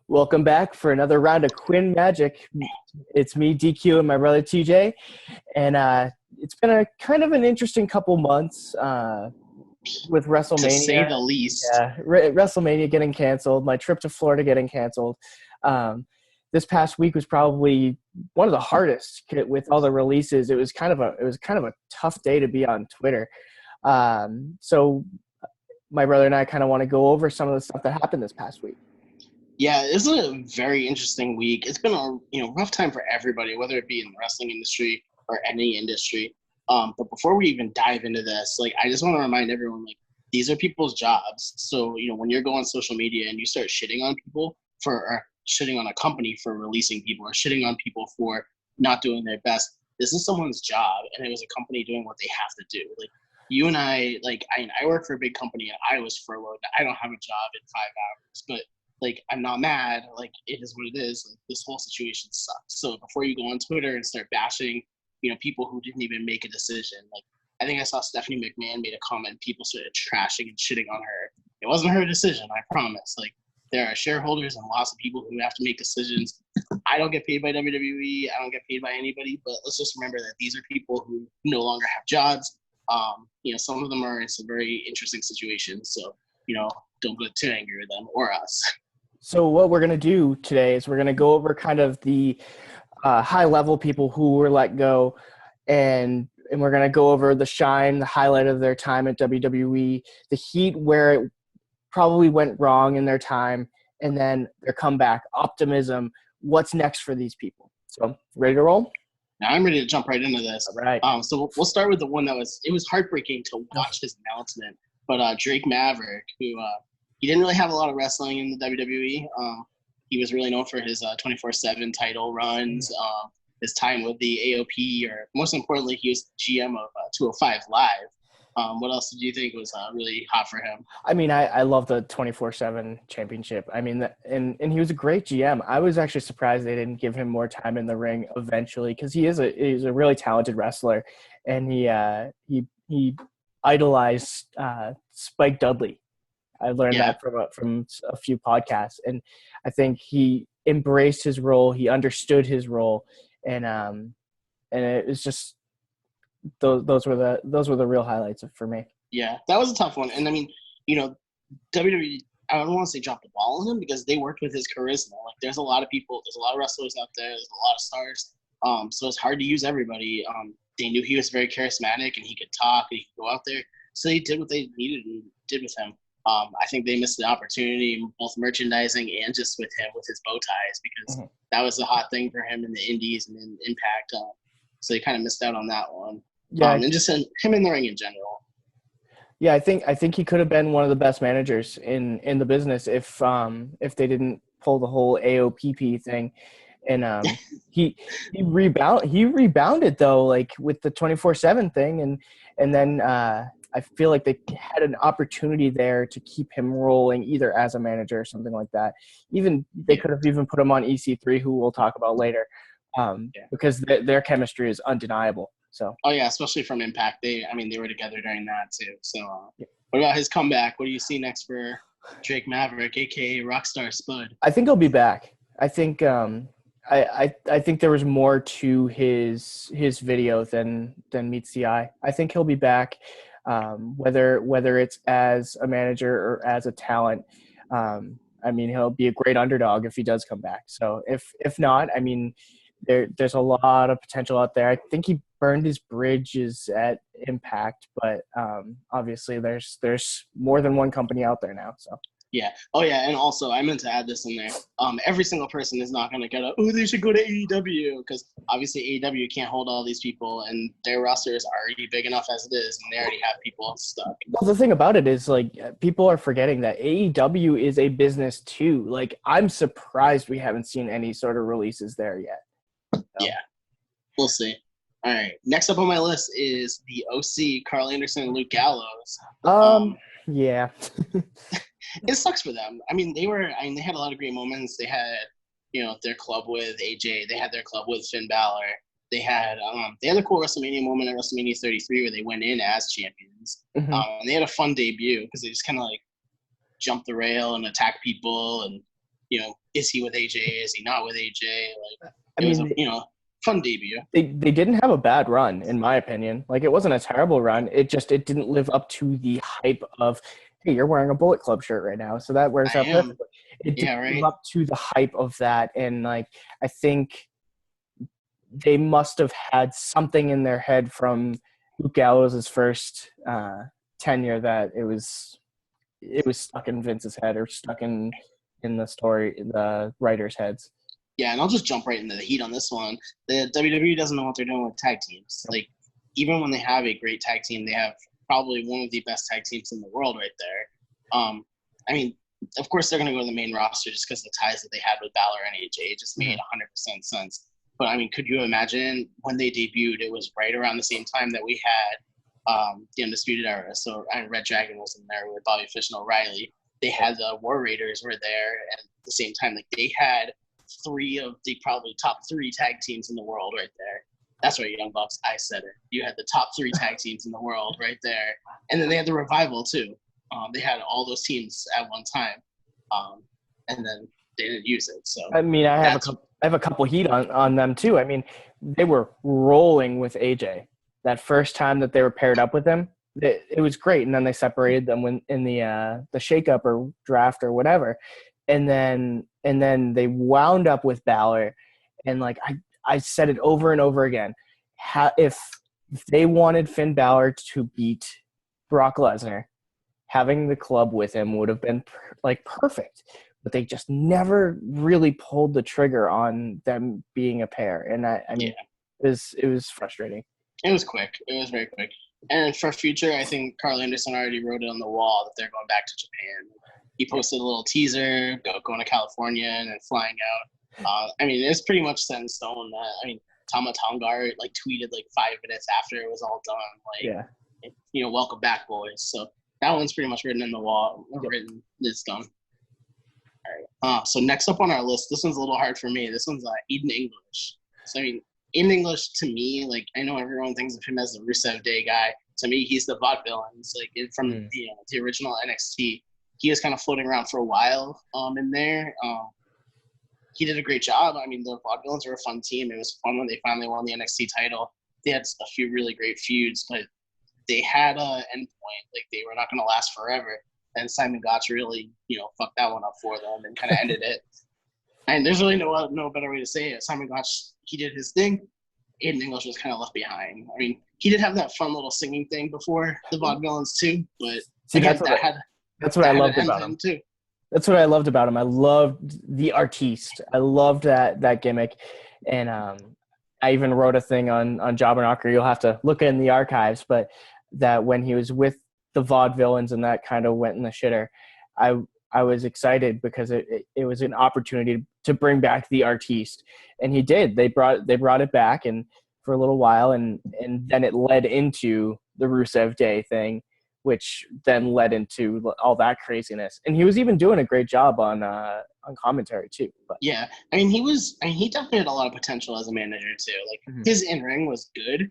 Welcome back for another round of Quin Magic. It's me, DQ, and my brother TJ, and it's been a kind of an interesting couple months with To say WrestleMania. the least. Yeah, WrestleMania getting canceled, my trip to Florida getting canceled. Um, this past week was probably one of the hardest with all the releases. It was kind of a tough day to be on Twitter. So my brother and I kind of want to go over some of the stuff that happened this past week. Yeah, this is a very interesting week. It's been a rough time for everybody, whether it be in the wrestling industry or any industry. But before we even dive into this, I just want to remind everyone, these are people's jobs. So when you're going on social media and you start shitting on people or shitting on a company for releasing people or shitting on people for not doing their best, this is someone's job, and it was a company doing what they have to do. You and I work for a big company and I was furloughed. I don't have a job in 5 hours, but I'm not mad. It is what it is. This whole situation sucks. So before you go on Twitter and start bashing, people who didn't even make a decision, I think I saw Stephanie McMahon made a comment. People started trashing and shitting on her. It wasn't her decision, I promise. There are shareholders and lots of people who have to make decisions. I don't get paid by WWE. I don't get paid by anybody. But let's just remember that these are people who no longer have jobs. Some of them are in some very interesting situations. So, don't get too angry with them or us. So what we're going to do today is we're going to go over kind of the high-level people who were let go, and we're going to go over the shine, the highlight of their time at WWE, the heat where it probably went wrong in their time, and then their comeback, optimism, what's next for these people. So ready to roll? Now I'm ready to jump right into this. All right. So we'll start with the one it was heartbreaking to watch his announcement, but Drake Maverick, who he didn't really have a lot of wrestling in the WWE. He was really known for his 24/7 title runs, his time with the AOP, or most importantly, he was GM of 205 Live. What else did you think was really hot for him? I mean, I love the 24/7 championship. I mean, and he was a great GM. I was actually surprised they didn't give him more time in the ring eventually, because he's a really talented wrestler, and he idolized Spike Dudley. I learned that from a few podcasts, and I think he embraced his role. He understood his role, and it was just those were the real highlights for me. Yeah, that was a tough one. And I mean, WWE, I don't want to say drop the ball on him, because they worked with his charisma. There's a lot of people, there's a lot of wrestlers out there, there's a lot of stars. So it's hard to use everybody. They knew he was very charismatic and he could talk and he could go out there. So they did what they needed and did with him. I think they missed the opportunity, both merchandising and just with him with his bow ties, because that was the hot thing for him in the Indies and in Impact. So they kind of missed out on that one. Yeah, and just him in the ring in general. Yeah, I think he could have been one of the best managers in the business if they didn't pull the whole AOPP thing, and he rebounded though, with the 24/7 thing, and then I feel like they had an opportunity there to keep him rolling either as a manager or something like that. Even they could have even put him on EC3, who we'll talk about later, because their chemistry is undeniable. So. Oh yeah, especially from Impact. They were together during that too. So, what about his comeback? What do you see next for Drake Maverick, aka Rockstar Spud? I think he'll be back. I think I think there was more to his video than meets the eye. I think he'll be back, whether it's as a manager or as a talent. I mean, he'll be a great underdog if he does come back. So if not, I mean, there's a lot of potential out there. I think he burned his bridges at Impact, but obviously there's more than one company out there now. So yeah. Oh yeah, and also I meant to add this in there. Every single person is not going to get they should go to AEW, because obviously AEW can't hold all these people, and their roster is already big enough as it is, and they already have people stuck. Well, the thing about it is, people are forgetting that AEW is a business too. I'm surprised we haven't seen any sort of releases there yet. So. Yeah, we'll see. All right. Next up on my list is the OC, Carl Anderson and Luke Gallows. Yeah. It sucks for them. I mean, they had a lot of great moments. They had, their club with AJ. They had their club with Finn Balor. They had a cool WrestleMania moment at WrestleMania 33 where they went in as champions. And they had a fun debut because they just kind of jumped the rail and attacked people, and is he with AJ? Is he not with AJ? Like, I it was mean, a fun debut. they didn't have a bad run, in my opinion. Like, it wasn't a terrible run. It didn't live up to the hype of, hey, you're wearing a Bullet Club shirt right now, so that wears I out am. perfectly. It Yeah, didn't live right. up to the hype of that, and like I think they must have had something in their head from Luke Gallows' first tenure that it was stuck in Vince's head or stuck in the writers' heads. Yeah, and I'll just jump right into the heat on this one. The WWE doesn't know what they're doing with tag teams. Like, even when they have a great tag team, they have probably one of the best tag teams in the world right there. I mean, of course, they're going to go to the main roster just because the ties that they had with Balor and AJ just made 100% sense. But, I mean, could you imagine when they debuted, it was right around the same time that we had the Undisputed Era. So, Red Dragon was in there with Bobby Fish and O'Reilly. They had the War Raiders were there, and at the same time, like, they had three of the probably top three tag teams in the world right there. That's right, Young Bucks. I said it. You had the top three tag teams in the world right there. And then they had the Revival, too. They had all those teams at one time. And then they didn't use it. So I mean, I have a couple heat on them, too. I mean, they were rolling with AJ. That first time that they were paired up with him, it was great. And then they separated them in the shakeup or draft or whatever. And then they wound up with Balor, and like I said it over and over again, if they wanted Finn Balor to beat Brock Lesnar, having the club with him would have been perfect, but they just never really pulled the trigger on them being a pair, and I mean, it was frustrating. It was quick. It was very quick. And for future, I think Carl Anderson already wrote it on the wall that they're going back to Japan. He posted a little teaser, going to California and then flying out. I mean, it's pretty much set in stone. Tama Tonga tweeted 5 minutes after it was all done, welcome back, boys. So that one's pretty much written in the wall. Written, it's done. All right. So next up on our list, this one's a little hard for me. This one's Aiden English. So I mean, Aiden English to me, I know everyone thinks of him as the Rusev Day guy. To me, he's the Vaudevillains, from the original NXT. He was kind of floating around for a while in there. He did a great job. I mean, the Vaudevillains were a fun team. It was fun when they finally won the NXT title. They had a few really great feuds, but they had an end point. They were not going to last forever. And Simon Gotch really, fucked that one up for them and kind of ended it. And there's really no better way to say it. Simon Gotch, he did his thing. Aiden English was kind of left behind. I mean, he did have that fun little singing thing before the Vaudevillains too, but that's what I loved about him too. That's what I loved about him. I loved the artiste. I loved that gimmick, and I even wrote a thing on Jobber Knocker. You'll have to look in the archives, but that when he was with the Vaudevillains and that kind of went in the shitter, I was excited because it was an opportunity to bring back the artiste, and he did. They brought it back and for a little while, and then it led into the Rusev Day thing, which then led into all that craziness. And he was even doing a great job on commentary too. But. Yeah, I mean, he definitely had a lot of potential as a manager too. His in-ring was good.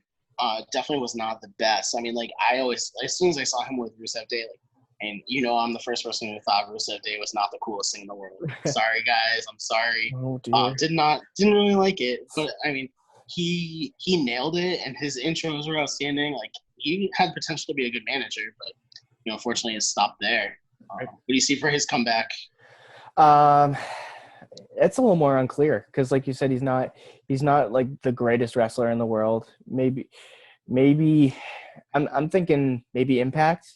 Definitely was not the best. I mean, as soon as I saw him with Rusev Day, and I'm the first person who thought Rusev Day was not the coolest thing in the world. Sorry, guys. I'm sorry. Oh, dear. Didn't really like it. But, I mean, he nailed it, and his intros were outstanding. He had potential to be a good manager, but, unfortunately it stopped there. What do you see for his comeback? It's a little more unclear because, like you said, he's not the greatest wrestler in the world. Maybe I'm thinking maybe Impact.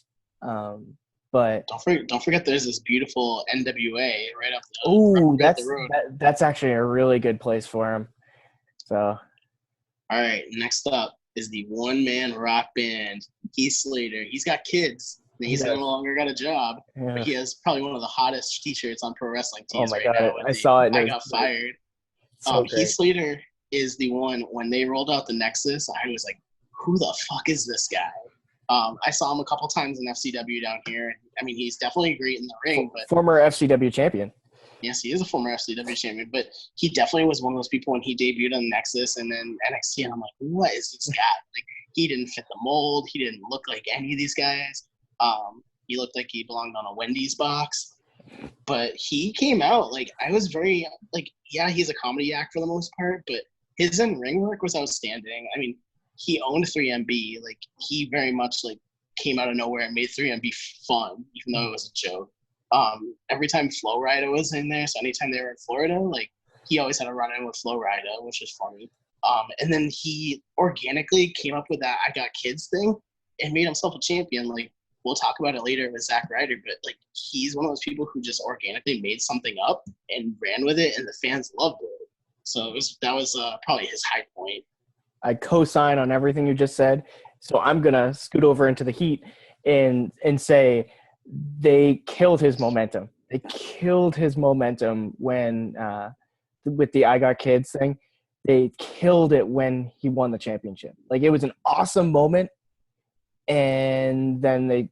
But don't forget there's this beautiful NWA right up the road. That's actually a really good place for him. So, all right, next up is the one-man rock band, Heath Slater. He's got kids. He's no longer got a job, but he has probably one of the hottest T-shirts on pro wrestling teams now. I saw it. I got fired. Heath Slater is the one. When they rolled out the Nexus, I was like, "Who the fuck is this guy?" I saw him a couple times in FCW down here. I mean, he's definitely great in the ring, but former FCW champion. Yes, he is a former FCW champion, but he definitely was one of those people when he debuted on Nexus and then NXT, and I'm like, what is this guy? He didn't fit the mold. He didn't look like any of these guys. He looked like he belonged on a Wendy's box. But he came out like I was very like yeah, he's a comedy act for the most part, but his in ring work was outstanding. I mean, he owned 3MB. Like he very much like came out of nowhere and made 3MB fun, even though it was a joke. Every time Flo Rida was in there, so anytime they were in Florida, like he always had a run in with Flo Rida, which was funny. And then he organically came up with that "I Got Kids" thing and made himself a champion. Like we'll talk about it later with Zack Ryder, but like he's one of those people who just organically made something up and ran with it, and the fans loved it. So that was probably his high point. I co-sign on everything you just said. So I'm gonna scoot over into the Heat and say they killed his momentum. They killed his momentum when with the "I Got Kids" thing. They killed it when he won the championship. Like it was an awesome moment, and then they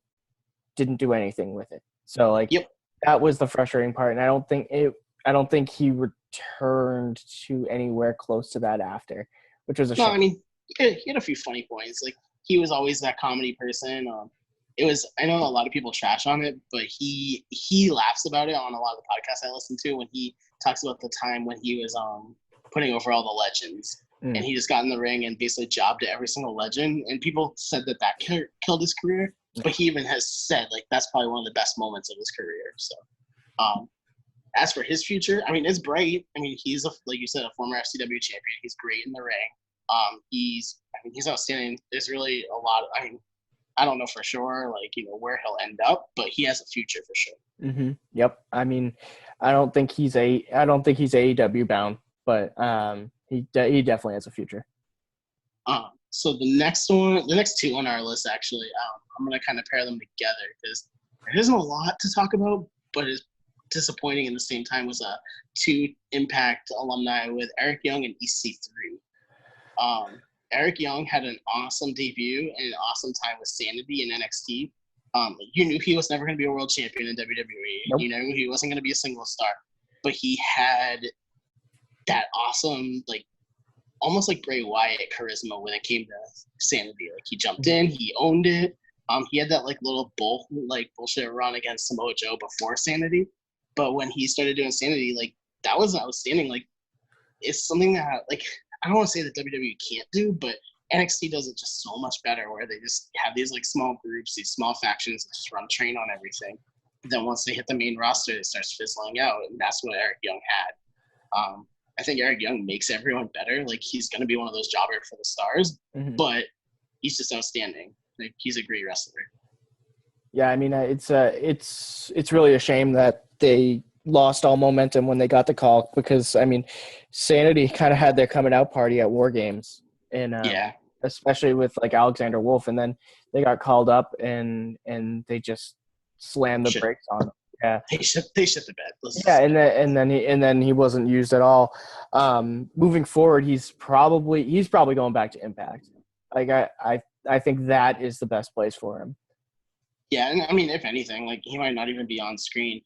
didn't do anything with it. So like Yep. that was the frustrating part, and I don't think he returned to anywhere close to that after, which was a No, shame. I mean he had a few funny points. Like he was always that comedy person. It was I know a lot of people trash on it, but he laughs about it on a lot of the podcasts I listen to when he talks about the time when he was putting over all the legends. And he just got in the ring and basically jobbed to every single legend. And people said that killed his career. But he even has said, like, that's probably one of the best moments of his career. So, as for his future, I mean, it's bright. I mean, he's, like you said, a former FCW champion. He's great in the ring. He's outstanding. There's really a lot of, I mean, I don't know for sure, like, where he'll end up, but he has a future for sure. Mm-hmm. Yep. I mean, I don't think he's AEW bound, but he definitely has a future. So the next two on our list, actually, I'm going to kind of pair them together because there isn't a lot to talk about, but it's disappointing in the same time was two Impact alumni with Eric Young and EC3. Eric Young had an awesome debut and an awesome time with Sanity in NXT. You knew he was never going to be a world champion in WWE. Nope. You knew he wasn't going to be a single star, but he had that awesome, like, almost like Bray Wyatt charisma when it came to Sanity. Like he jumped in, he owned it. He had that like little bullshit run against Samoa Joe before Sanity, but when he started doing Sanity, like that was outstanding. Like it's something that like I don't want to say that WWE can't do, but NXT does it just so much better. Where they just have these like small groups, these small factions, that just run train on everything. Then once they hit the main roster, it starts fizzling out, and that's what Eric Young had. I think Eric Young makes everyone better. Like he's going to be one of those jobbers for the stars, but he's just outstanding. Like he's a great wrestler. Yeah, I mean, it's really a shame that they lost all momentum when they got the call because I mean, Sanity kind of had their coming out party at War Games, and especially with like Alexander Wolf, and then they got called up and they just slammed the brakes on them. Yeah, they shit the bed. Yeah, and then he wasn't used at all. Moving forward, he's probably going back to Impact. Like I think that is the best place for him. Yeah, and I mean, if anything, like he might not even be on screen.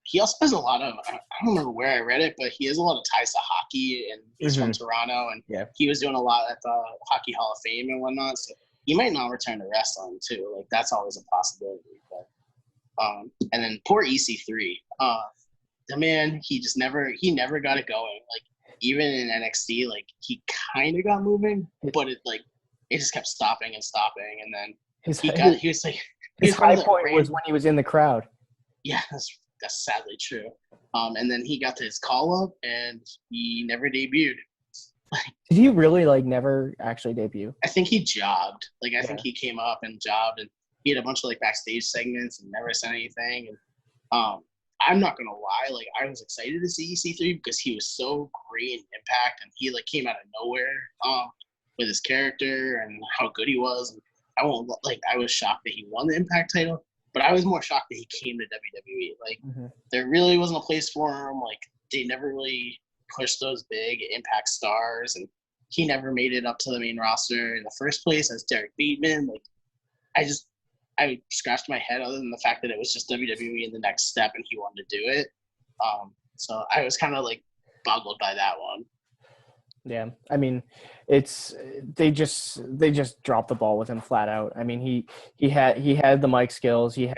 He also has a lot of I don't remember where I read it, but he has a lot of ties to hockey, and he's from Toronto, and he was doing a lot at the Hockey Hall of Fame and whatnot. So he might not return to wrestling too. Like that's always a possibility. But and then poor EC3. The man, he never got it going. Like even in NXT, like he kind of got moving, but it just kept stopping and stopping. And then his high point was when he was in the crowd. Yeah, that's sadly true. And then he got to his call up, and he never debuted. Did he really never actually debut? I think he jobbed. I think he came up and jobbed, and he had a bunch of backstage segments and never said anything. And I'm not gonna lie, I was excited to see EC3 because he was so great in Impact, and he came out of nowhere with his character and how good he was. And I was shocked that he won the Impact title, but I was more shocked that he came to WWE. There really wasn't a place for him. They never really pushed those big Impact stars, and he never made it up to the main roster in the first place as Derek Bateman. I scratched my head other than the fact that it was just WWE in the next step and he wanted to do it. So I was kind of boggled by that one. Yeah, I mean, it's they just dropped the ball with him flat out. I mean, he had the mic skills. He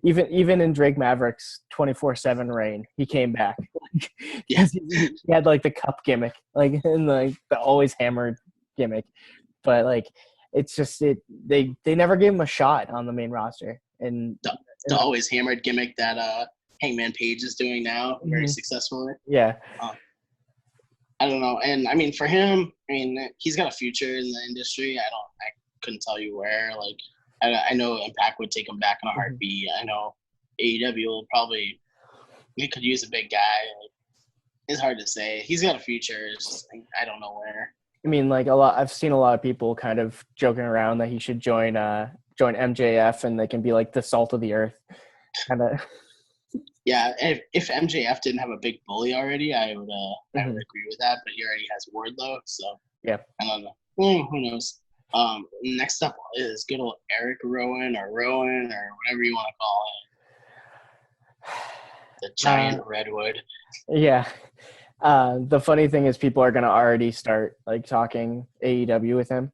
even in Drake Maverick's 24/7 reign, he came back. Like, Yeah, he had like the cup gimmick, like and like the always hammered gimmick, but like it's just they never gave him a shot on the main roster, the, the and always hammered gimmick that Hangman Page is doing now very Mhm. successfully. Yeah, Um, I don't know, and I mean for him, I mean he's got a future in the industry. I couldn't tell you where. Like I know Impact would take him back in a Mhm. heartbeat. I know AEW will probably he could use a big guy. Like, it's hard to say. He's got a future. It's just like, I don't know where. I mean, like a lot. I've seen a lot of people kind of joking around that he should join MJF, and they can be like the salt of the earth, kind of. Yeah, if MJF didn't have a big bully already, I would Mhm. agree with that. But he already has Wardlow, so Yeah, I don't know. Who knows? Next up is good old Eric Rowan or whatever you want to call it, the uh, giant redwood. yeah. The funny thing is, people are gonna already start like talking AEW with him.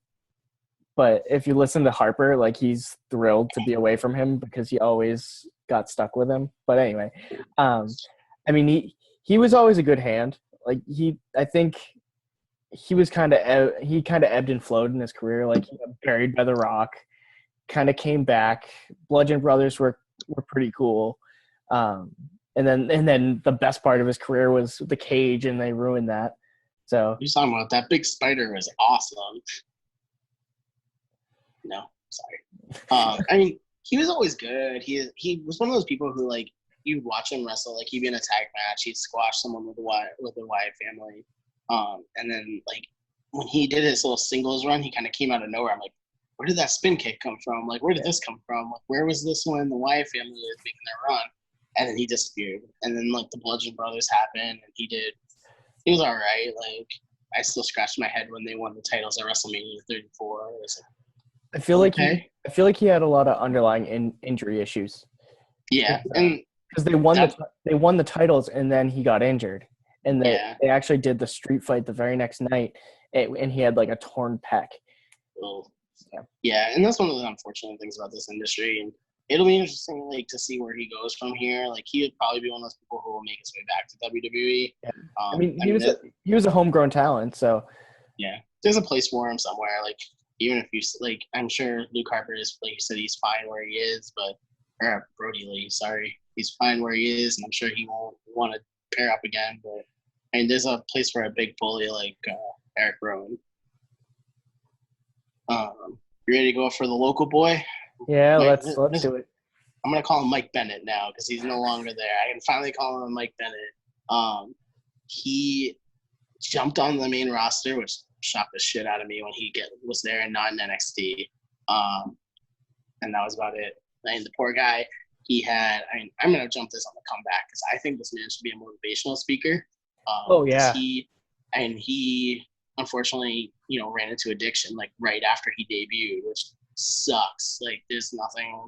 But if you listen to Harper, like he's thrilled to be away from him because he always got stuck with him. But anyway, um, I mean, he was always a good hand. Like I think he kind of ebbed and flowed in his career. Like he got buried by The Rock, kind of came back. Bludgeon Brothers were pretty cool. Um, and then the best part of his career was the cage, and they ruined that. So You're talking about that big spider was awesome. No, sorry. I mean, he was always good. He was one of those people who like you'd watch him wrestle, like he'd be in a tag match, he'd squash someone with the Wyatt family, and then like when he did his little singles run, he kind of came out of nowhere. I'm like, where did that spin kick come from? Like, where did this come from? Like, where was this when the Wyatt family was making their run? And then he disappeared. And then like the Bludgeon Brothers happened, and he was all right. Like I still scratched my head when they won the titles at WrestleMania 34. It was I feel like, like okay, he had a lot of underlying injury issues yeah, and because that they won the titles and then he got injured, and yeah. they actually did the street fight the very next night, and he had like a torn pec. Well, Yeah. yeah, and that's one of the unfortunate things about this industry. And it'll be interesting, like, to see where he goes from here. Like, he would probably be one of those people who will make his way back to WWE. Yeah. I mean, I mean, he was a homegrown talent, so yeah, there's a place for him somewhere. Like, even if you like, I'm sure Luke Harper is, like you said, he's fine where he is, but or Brody Lee, sorry, he's fine where he is, and I'm sure he won't want to pair up again. But I mean, there's a place for a big bully like Eric Rowan. You ready to go for the local boy? yeah, Mike, let's do it. I'm gonna call him Mike Bennett now because he's no longer there. I can finally call him Mike Bennett. He jumped on the main roster, which shocked the shit out of me when he was there and not in NXT. And that was about it. I mean, the poor guy, he had. I mean, I'm gonna jump this on the comeback because I think this man should be a motivational speaker. Oh Because yeah, he unfortunately, ran into addiction like right after he debuted, which sucks. Like, there's nothing,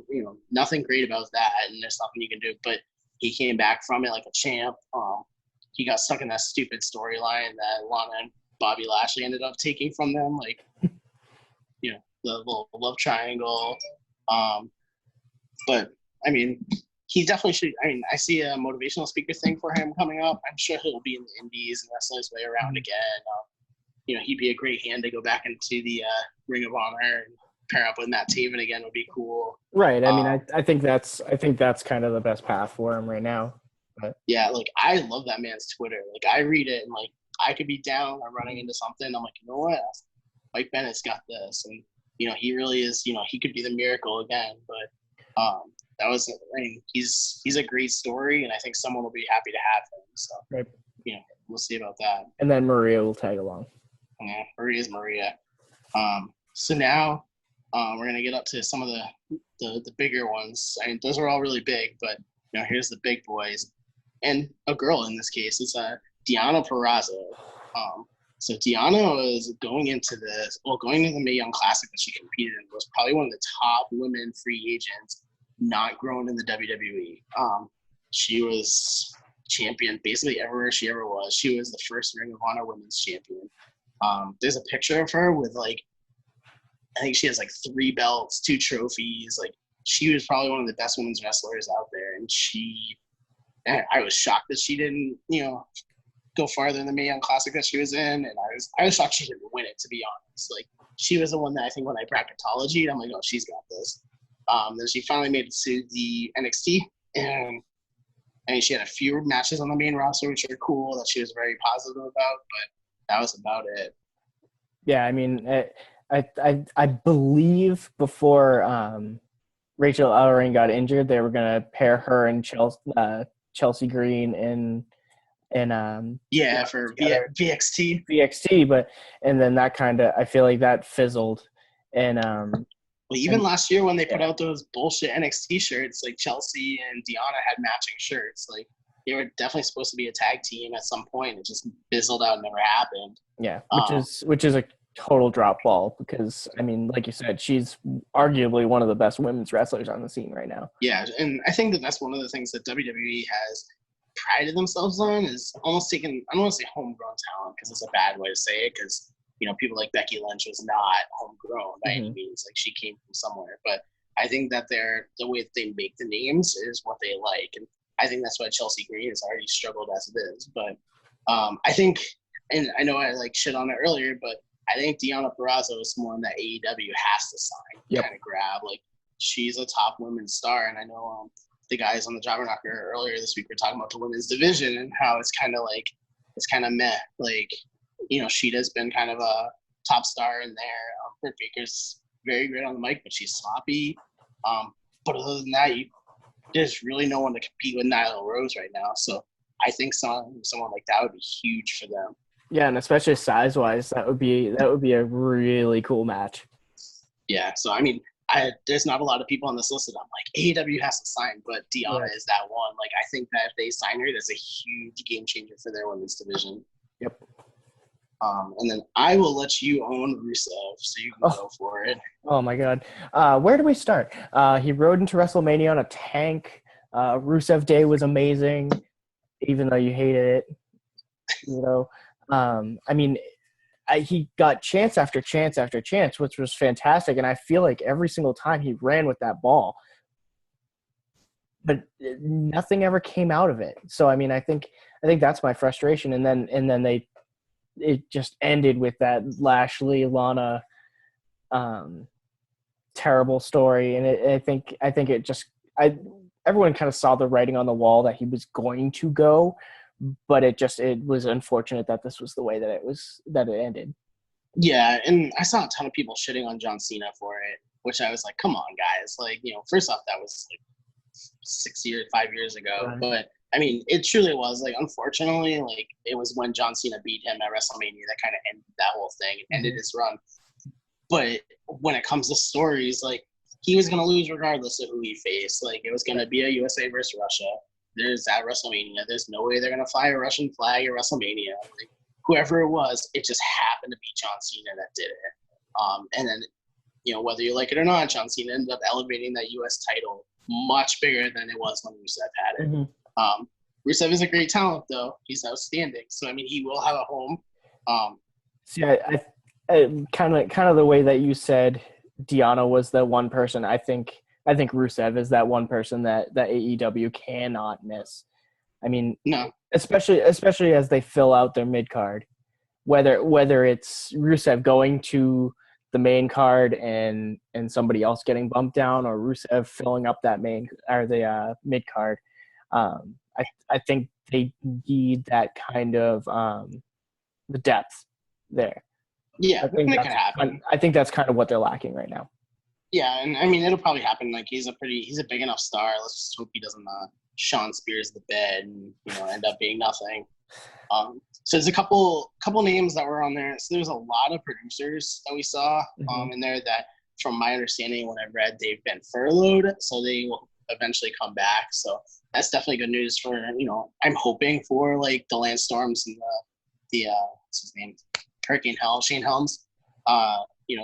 nothing great about that, and there's nothing you can do. But he came back from it like a champ. He got stuck in that stupid storyline that Lana and Bobby Lashley ended up taking from them, like the little love triangle. Um, but I mean, he definitely should. I mean, I see a motivational speaker thing for him coming up. I'm sure he'll be in the Indies and wrestle his way around again. He'd be a great hand to go back into the Ring of Honor and pair up with Matt Taven again would be cool. right. I mean, I think that's kind of the best path for him right now. But Yeah, like I love that man's Twitter. Like I read it and like I could be down or running into something. I'm like, you know what? Mike Bennett's got this, and he really is. He could be the miracle again. But that was. I mean, he's a great story, and I think someone will be happy to have him. So right. we'll see about that. And then Maria will tag along. Yeah, Maria's Maria. So now we're gonna get up to some of the bigger ones. I mean, those are all really big, but here's the big boys, and a girl in this case is Deanna Purrazzo. So Deanna was going into the Mae Young Classic that she competed in, was probably one of the top women free agents not grown in the WWE. She was champion basically everywhere she ever was. She was the first Ring of Honor Women's Champion. There's a picture of her with like, I think she has like 3 belts, 2 trophies. Like she was probably one of the best women's wrestlers out there, and I was shocked that she didn't, go farther in the Mae Young Classic that she was in, and I was shocked she didn't win it, to be honest. Like she was the one that I think when I bracketology, I'm like, oh, she's got this. Then she finally made it to the NXT, and I mean, she had a few matches on the main roster, which are cool, that she was very positive about, but that was about it. Yeah, I mean, I believe before Rachel Ellering got injured, they were going to pair her and Chelsea Green for VXT, but and then that kind of, I feel like that fizzled, and even last year when they put out those bullshit NXT shirts, like Chelsea and Deonna had matching shirts. Like they were definitely supposed to be a tag team at some point. It just fizzled out and never happened. Yeah, which is a total drop ball because, I mean, like you said, she's arguably one of the best women's wrestlers on the scene right now. Yeah, and I think that's one of the things that WWE has prided themselves on is almost taking, I don't want to say homegrown talent because it's a bad way to say it because, people like Becky Lynch was not homegrown by any means. Like she came from somewhere. But I think that the way that they make the names is what they like. And I think that's why Chelsea Green has already struggled as it is. But I think, and I know I like shit on it earlier, but I think Deonna Purrazzo is someone that AEW has to sign, kind of grab. Like she's a top women's star. And I know the guys on the Jobber Knocker earlier this week were talking about the women's division and how it's kind of meh. Like, Sheeta's been kind of a top star in there. Britt Baker's very great on the mic, but she's sloppy. But other than that, there's really no one to compete with Nyla Rose right now. So I think someone like that would be huge for them. Yeah, and especially size-wise, that would be a really cool match. Yeah, so I mean, there's not a lot of people on this list that I'm like, AEW has to sign, but Deonna is that one. Like, I think that if they sign her, that's a huge game changer for their women's division. Yep. And then I will let you own Rusev, so you can go for it. Oh, my God. Where do we start? He rode into WrestleMania on a tank. Rusev Day was amazing, even though you hated it. I mean, he got chance after chance after chance, which was fantastic. And I feel like every single time he ran with that ball, but nothing ever came out of it. So, I mean, I think that's my frustration. And then it just ended with that Lashley Lana terrible story. And I think everyone kind of saw the writing on the wall that he was going to go, but it was unfortunate that this was the way that it ended. Yeah, and I saw a ton of people shitting on John Cena for it, which I was like, come on, guys. Like, first off, that was like 5 years ago. Right. But, I mean, it truly was. Like, unfortunately, like, it was when John Cena beat him at WrestleMania that kind of ended that whole thing and ended his run. But when it comes to stories, like, he was going to lose regardless of who he faced. Like, it was going to be a USA versus Russia. There's at WrestleMania. There's no way they're going to fly a Russian flag at WrestleMania. Like, whoever it was, it just happened to be John Cena that did it. And then, whether you like it or not, John Cena ended up elevating that U.S. title much bigger than it was when Rusev had it. Rusev is a great talent, though. He's outstanding. So, I mean, he will have a home. See, I kind of the way that you said Deonna was the one person, I think Rusev is that one person that AEW cannot miss. I mean, no, especially as they fill out their mid card, whether it's Rusev going to the main card and somebody else getting bumped down, or Rusev filling up that main or the mid card. I think they need that kind of the depth there. Yeah, I think that's kind of what they're lacking right now. Yeah, and I mean, it'll probably happen. Like, he's a big enough star. Let's just hope he doesn't Sean Spears the bed and end up being nothing. So there's a couple names that were on there. So there's a lot of producers that we saw in there that, from my understanding, when I read, they've been furloughed, so they will eventually come back. So that's definitely good news for I'm hoping for like the Lance Storms and the what's his name, Hurricane Hell, Shane Helms. They've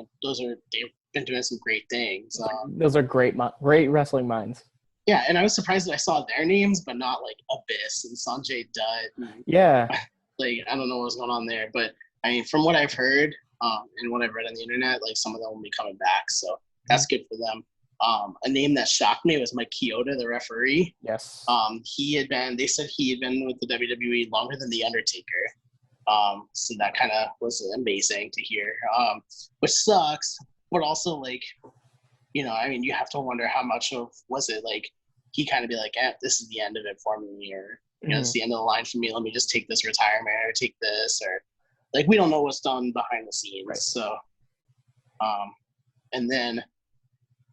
been doing some great things. Those are great wrestling minds. Yeah, and I was surprised that I saw their names, but not like Abyss and Sanjay Dutt. And, Yeah. like, I don't know what's going on there, but I mean, from what I've heard and what I've read on the internet, like some of them will be coming back, so that's good for them. A name that shocked me was Mike Chioda, the referee. Yes. They said he had been with the WWE longer than The Undertaker. So that kind of was amazing to hear, which sucks, but also like, I mean, you have to wonder how much of was it like he kind of be like, this is the end of it for me, or it's the end of the line for me. Let me just take this retirement or take this, or like we don't know what's done behind the scenes. Right. So, and then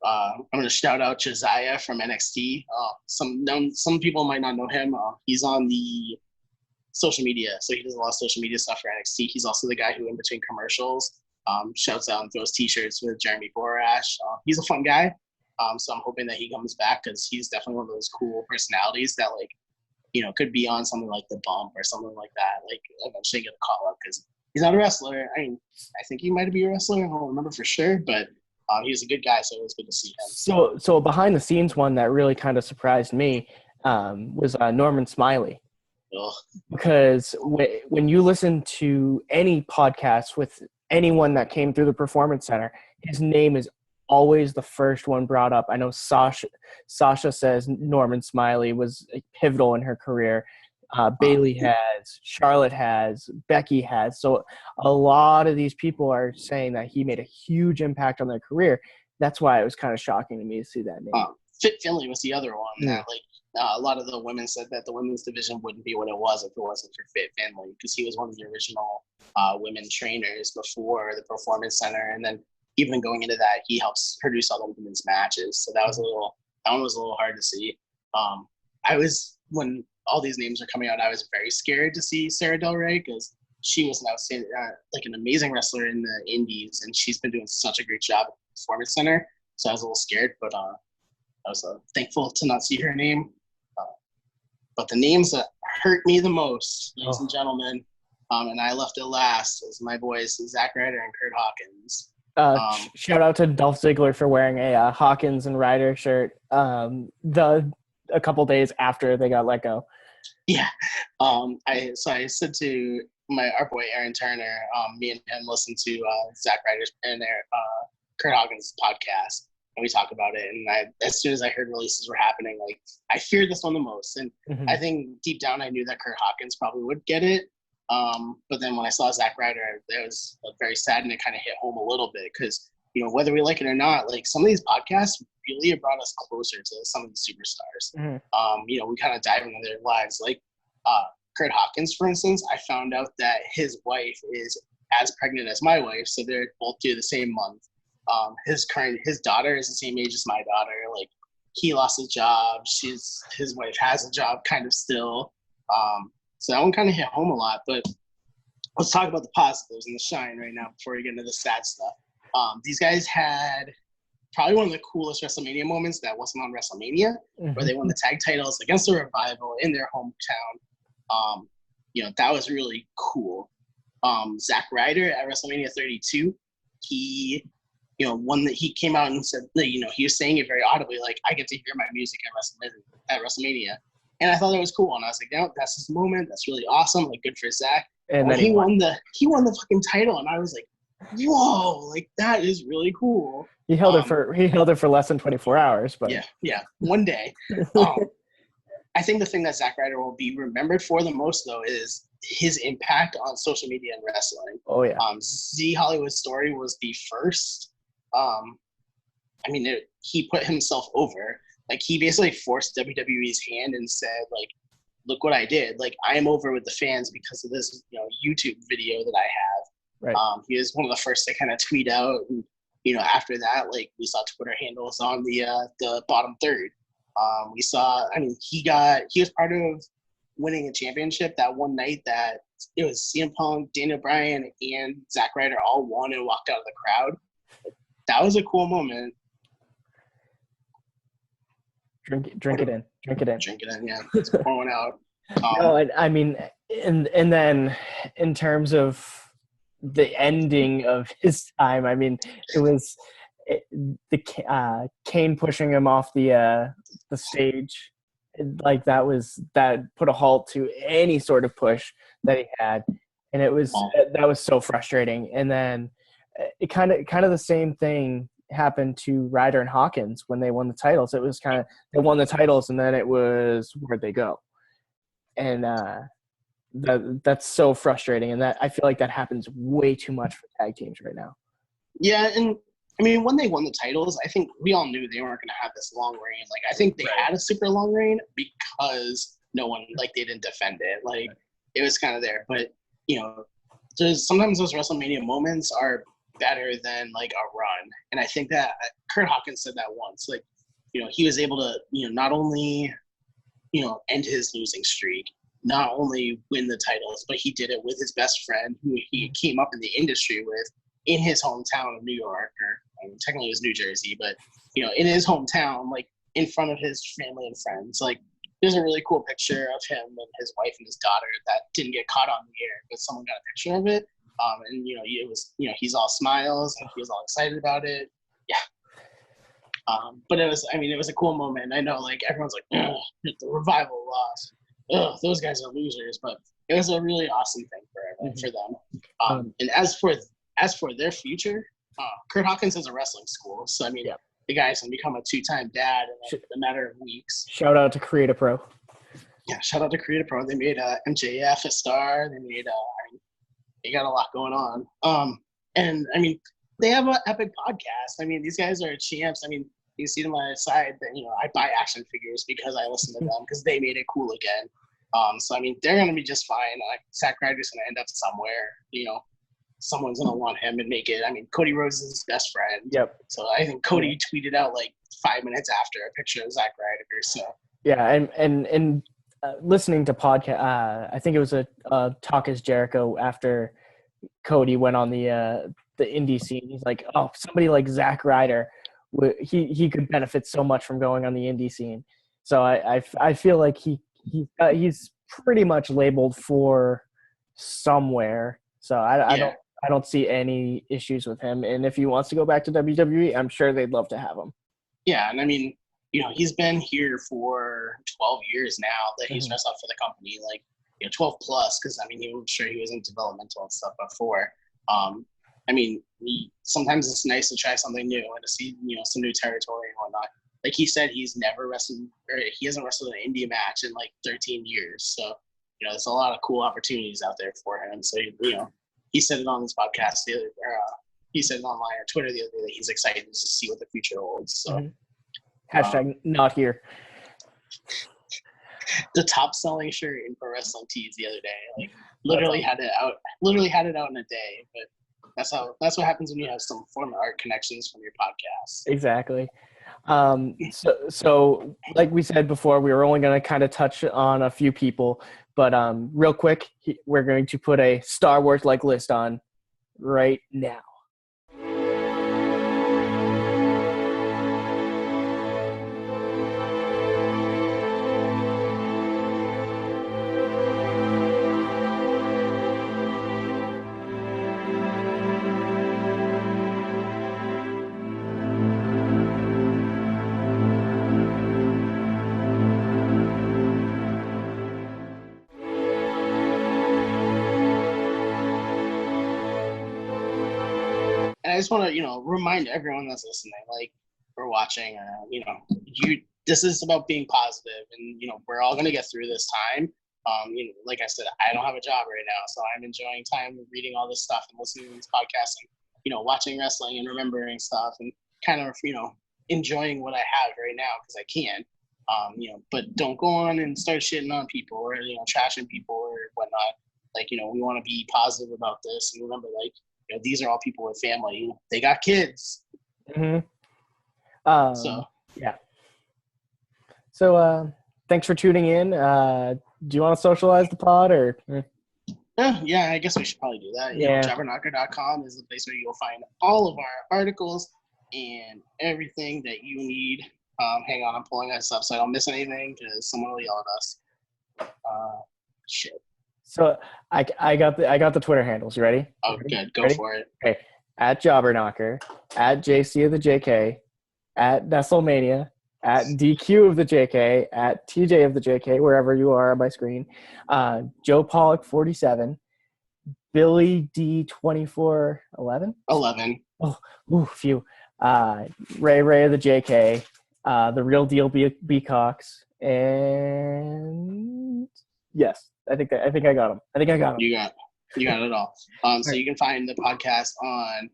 I'm gonna shout out Josiah from NXT. Some people might not know him. He's on the social media, so he does a lot of social media stuff for NXT. He's also the guy who, in between commercials, shouts out and throws T-shirts with Jeremy Borash. He's a fun guy, so I'm hoping that he comes back because he's definitely one of those cool personalities that, like, could be on something like The Bump or something like that. Like, eventually get a call up because he's not a wrestler. I mean, I think he might be a wrestler. I don't remember for sure, but he's a good guy, so it was good to see him. So behind the scenes one that really kind of surprised me was Norman Smiley. Ugh. Because when you listen to any podcast with anyone that came through the Performance Center, his name is always the first one brought up. I know Sasha says Norman Smiley was pivotal in her career. Bailey has, Charlotte has, Becky has. So a lot of these people are saying that he made a huge impact on their career. That's why it was kind of shocking to me to see that name. Fit Finley was the other one that, like, a lot of the women said that the women's division wouldn't be what it was if it wasn't for Fit Finley, because he was one of the original women trainers before the Performance Center, and then even going into that, he helps produce all the women's matches. So that one was a little hard to see. When all these names are coming out, I was very scared to see Sarah Del Rey because she was an outstanding, like an amazing wrestler in the Indies, and she's been doing such a great job at the Performance Center. So I was a little scared, but I was thankful to not see her name. But the names that hurt me the most, ladies and gentlemen, and I left it last, is my boys Zack Ryder and Kurt Hawkins. Shout out to Dolph Ziggler for wearing a Hawkins and Ryder shirt a couple days after they got let go. Yeah. I said to our boy Aaron Turner, me and him listened to Zack Ryder's and Kurt Hawkins' podcast. And we talk about it, and as soon as I heard releases were happening, like, I feared this one the most, and I think deep down I knew that Kurt Hawkins probably would get it, but then when I saw Zack Ryder, it was very sad, and it kind of hit home a little bit, because, whether we like it or not, like, some of these podcasts really have brought us closer to some of the superstars. We kind of dive into their lives, like Kurt Hawkins, for instance. I found out that his wife is as pregnant as my wife, so they're both due the same month. His daughter is the same age as my daughter. Like, he lost his job. His wife has a job kind of still. So that one kind of hit home a lot, but let's talk about the positives and the shine right now before we get into the sad stuff. These guys had probably one of the coolest WrestleMania moments that wasn't on WrestleMania, where they won the tag titles against the Revival in their hometown. That was really cool. Zack Ryder at WrestleMania 32, one that he came out and said, he was saying it very audibly, like, I get to hear my music at WrestleMania. And I thought that was cool. And I was like, that's his moment. That's really awesome. Like, good for Zack. And then he won the fucking title. And I was like, whoa, like, that is really cool. He held it for less than 24 hours, but yeah, one day. I think the thing that Zack Ryder will be remembered for the most, though, is his impact on social media and wrestling. Oh yeah. Z Hollywood Story was the first. He put himself over. Like, he basically forced WWE's hand and said, like, look what I did. Like, I am over with the fans because of this, YouTube video that I have. Right. He was one of the first to kind of tweet out. And, after that, like, we saw Twitter handles on the bottom third. He was part of winning a championship that one night that it was CM Punk, Daniel Bryan, and Zack Ryder all won and walked out of the crowd. That was a cool moment. Drink it in. Yeah. Let's pour one out. And then in terms of the ending of his time, it was Kane pushing him off the stage, like that put a halt to any sort of push that he had, and that was so frustrating. And then it kind of the same thing happened to Ryder and Hawkins when they won the titles. It was kind of they won the titles, and then it was where'd they go, and that's so frustrating. And that I feel like that happens way too much for tag teams right now. Yeah, and I mean, when they won the titles, I think we all knew they weren't going to have this long reign. Like, I think they had a super long reign because no one, like, they didn't defend it. Like, it was kind of there. But, you know, sometimes those WrestleMania moments are better than, like, a run. And I think that Kurt Hawkins said that once. Like, you know, he was able to, you know, not only, you know, end his losing streak, not only win the titles, but he did it with his best friend who he came up in the industry with in his hometown of New York, or I mean, technically it was New Jersey, but, you know, in his hometown, like, in front of his family and friends. Like, there's a really cool picture of him and his wife and his daughter that didn't get caught on the air, but someone got a picture of it. And, you know, it was, you know, he's all smiles and he was all excited about it. Yeah. But it was a cool moment. I know, like, everyone's like, the Revival lost. Those guys are losers. But it was a really awesome thing for them. And as for their future, Kurt Hawkins has a wrestling school. So, I mean, the guy's going to become a 2-time dad in a matter of weeks. Shout out to Create a Pro. Yeah, shout out to Create a Pro. They made MJF a star. They made they got a lot going on. And, I mean, they have an epic podcast. I mean, these guys are champs. I mean, you see them on the side that, you know, I buy action figures because I listen to them because they made it cool again. So, I mean, they're going to be just fine. Zack Ryder's going to end up somewhere, you know. Someone's going to want him and make it. I mean, Cody Rhodes is his best friend. Yep. So I think Cody tweeted out like 5 minutes after a picture of Zack Ryder. So yeah, and listening to podcast, I think it was a Talk Is Jericho after Cody went on the indie scene. He's like, oh, somebody like Zack Ryder, he could benefit so much from going on the indie scene. So I feel like he's pretty much labeled for somewhere. So I don't see any issues with him. And if he wants to go back to WWE, I'm sure they'd love to have him. Yeah, and I mean, you know, he's been here for 12 years now that he's wrestled for the company, like, you know, 12 plus, because, I mean, I'm sure he was in developmental and stuff before. I mean, sometimes it's nice to try something new and to see, you know, some new territory and whatnot. Like he said, he hasn't wrestled an indie match in like 13 years. So, you know, there's a lot of cool opportunities out there for him. So, you know, he said it on his podcast he said it online or Twitter the other day that he's excited to see what the future holds. So, hashtag not here. The top selling shirt in Pro Wrestling Tees the other day, like literally had it out in a day. But that's what happens when you have some form of art connections from your podcast. Exactly. So like we said before, we were only going to kind of touch on a few people, but real quick, we're going to put a Star Wars like list on right now. I just want to, you know, remind everyone that's listening, like, or watching, you know, this is about being positive, and, you know, we're all going to get through this time. You know, like I said, I don't have a job right now, so I'm enjoying time reading all this stuff and listening to these podcasts and, you know, watching wrestling and remembering stuff and kind of, you know, enjoying what I have right now because I can. You know, but don't go on and start shitting on people or, you know, trashing people or whatnot. Like, you know, we want to be positive about this and remember, like, you know, these are all people with family. They got kids. Yeah. So thanks for tuning in. Do you want to socialize the pod or? Yeah, I guess we should probably do that. You know, jabberknocker.com is the place where you'll find all of our articles and everything that you need. Hang on, I'm pulling this up so I don't miss anything because someone will yell at us. Shit. So I got the Twitter handles. You ready? Oh, good. Go for it. Okay. at Jobberknocker, at JC of the JK, at Nestlemania, at DQ of the JK, at TJ of the JK, wherever you are on my screen, Joe Pollock 47, Billy D2411. 11. Oh, ooh, phew. Ray of the JK, the Real Deal B Cox, and yes, I think I got him. You got it all. So you can find the podcast on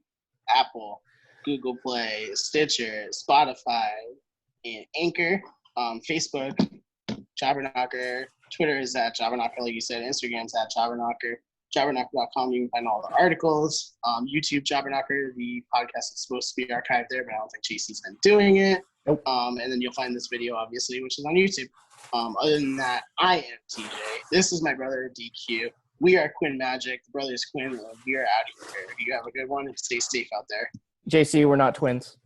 Apple, Google Play, Stitcher, Spotify, and Anchor. Facebook, Jobberknocker. Twitter is at Jobberknocker, like you said. Instagram's at Jobberknocker. Jobberknocker.com. You can find all the articles. YouTube, Jobberknocker. The podcast is supposed to be archived there, but I don't think JC's been doing it. Nope. And then you'll find this video, obviously, which is on YouTube. Other than that, I am TJ. This is my brother, DQ. We are Quin Magic. The brothers Quin. We are out of here. You have a good one and stay safe out there. JC, we're not twins.